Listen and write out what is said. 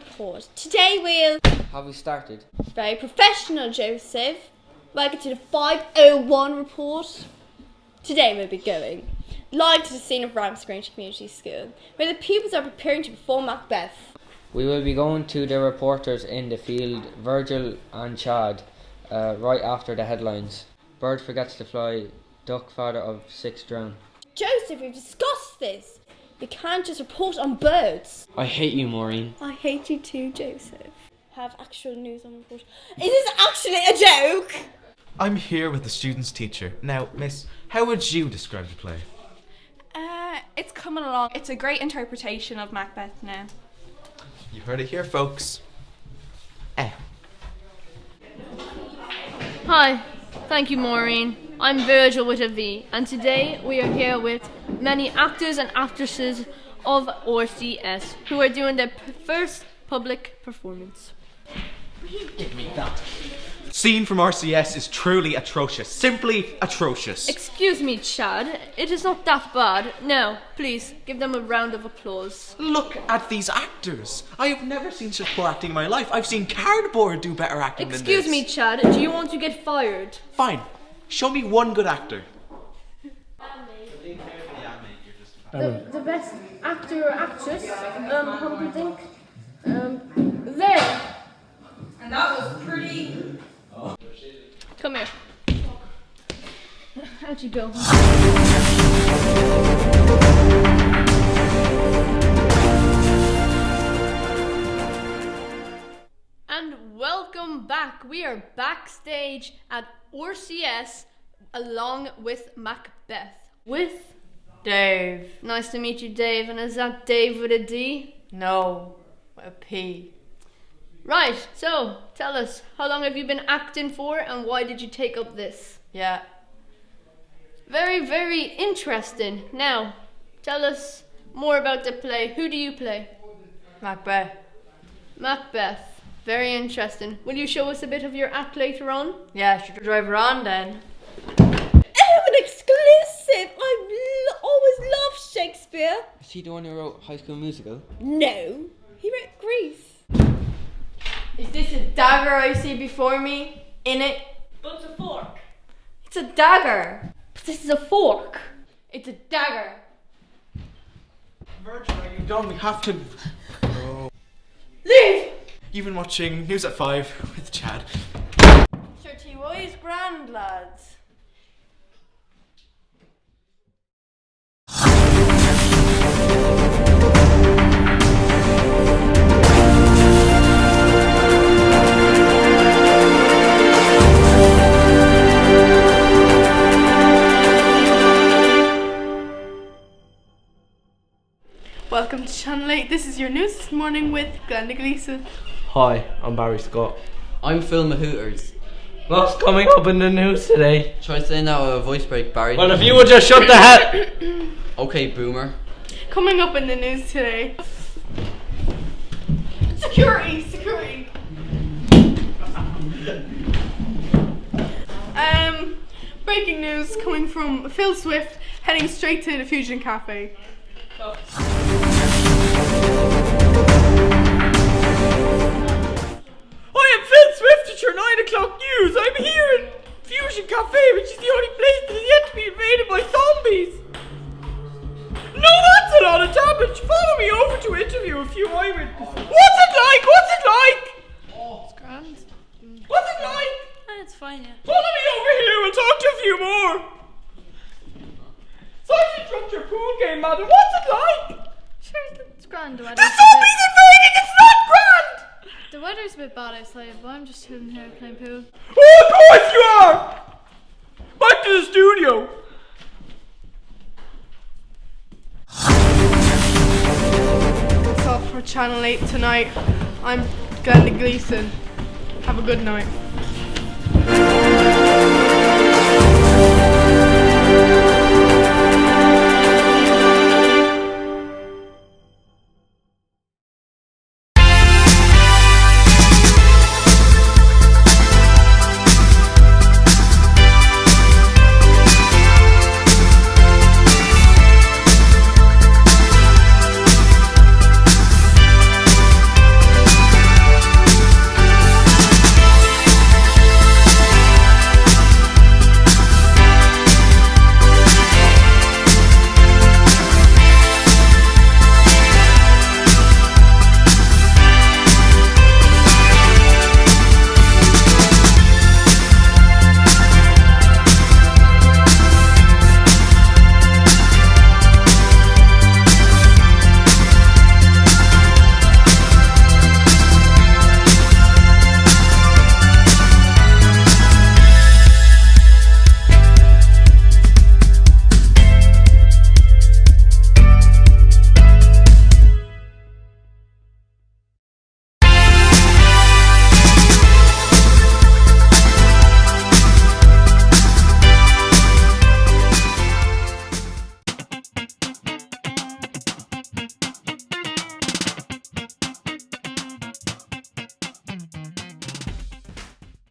report. Today we'll... Have we started? Very professional, Joseph. Welcome to the 501 report. Today we'll be going live to the scene of Ramsgrange Community School, where the pupils are preparing to perform Macbeth. We will be going to the reporters in the field, Virgil and Chad, right after the headlines. Bird forgets to fly, duck father of 6 drown. Joseph, we've discussed this. You can't just report on birds. I hate you, Maureen. I hate you too, Joseph. Have actual news on report. Is this actually a joke? I'm here with the student's teacher. Now, miss, how would you describe the play? It's coming along. It's a great interpretation of Macbeth now. You heard it here, folks. Hi, thank you, Maureen. I'm Virgil with a V, and today we are here with many actors and actresses of RCS who are doing their first public performance. Give me that. Scene from RCS is truly atrocious. Simply atrocious. Excuse me, Chad. It is not that bad. No, please, give them a round of applause. Look at these actors. I have never seen such poor acting in my life. I've seen cardboard do better acting than this. Excuse me, Chad. Do you want to get fired? Fine. Show me one good actor. The best actor or actress, how do you think? There. And that was pretty... Come here. How'd you go? And welcome back. We are backstage at RCS along with Macbeth. With Dave. Nice to meet you, Dave. And is that Dave with a D? No, a P. Right, so tell us, how long have you been acting for and why did you take up this? Yeah. Very, very interesting. Now, tell us more about the play. Who do you play? Macbeth. Macbeth. Very interesting. Will you show us a bit of your act later on? Yeah, should we drive her on then? Oh, an exclusive! Always loved Shakespeare. Is he the one who wrote High School Musical? No, he wrote Grease. Is this a dagger I see before me? In it? But it's a fork. It's a dagger. But this is a fork. It's a dagger. Virgil, are you done? We have to... Leave! You've been watching News at 5 with Chad. Sure, TY's grand, lads. Welcome to Channel 8. This is your news this morning with Glenda Gleeson. Hi, I'm Barry Scott. I'm Phil Mahooters. What's coming up in the news today? Try saying that with a voice break, Barry. Well, if you would just shut the hell... Okay, boomer. Coming up in the news today. Security! Security! Breaking news coming from Phil Swift heading straight to the Fusion Cafe. I am Phil Swift at your 9 o'clock news. I'm here in Fusion Cafe, which is the only place that is yet to be invaded by zombies. No, that's a lot of damage. Follow me over to interview a few eyewitnesses. What's it like? What's it like? It's grand. What's it like? It's fine, yeah. Follow me over here. We'll talk to a few more. Sorry to interrupt your pool game, madam. What's it like? Sure, it's grand. The zombies invading. It's not grand. The weather's a bit bad outside, but I'm just chilling here playing pool. Oh, of course you are! Back to the studio! That's all for Channel 8 tonight. I'm Glenda Gleeson. Have a good night.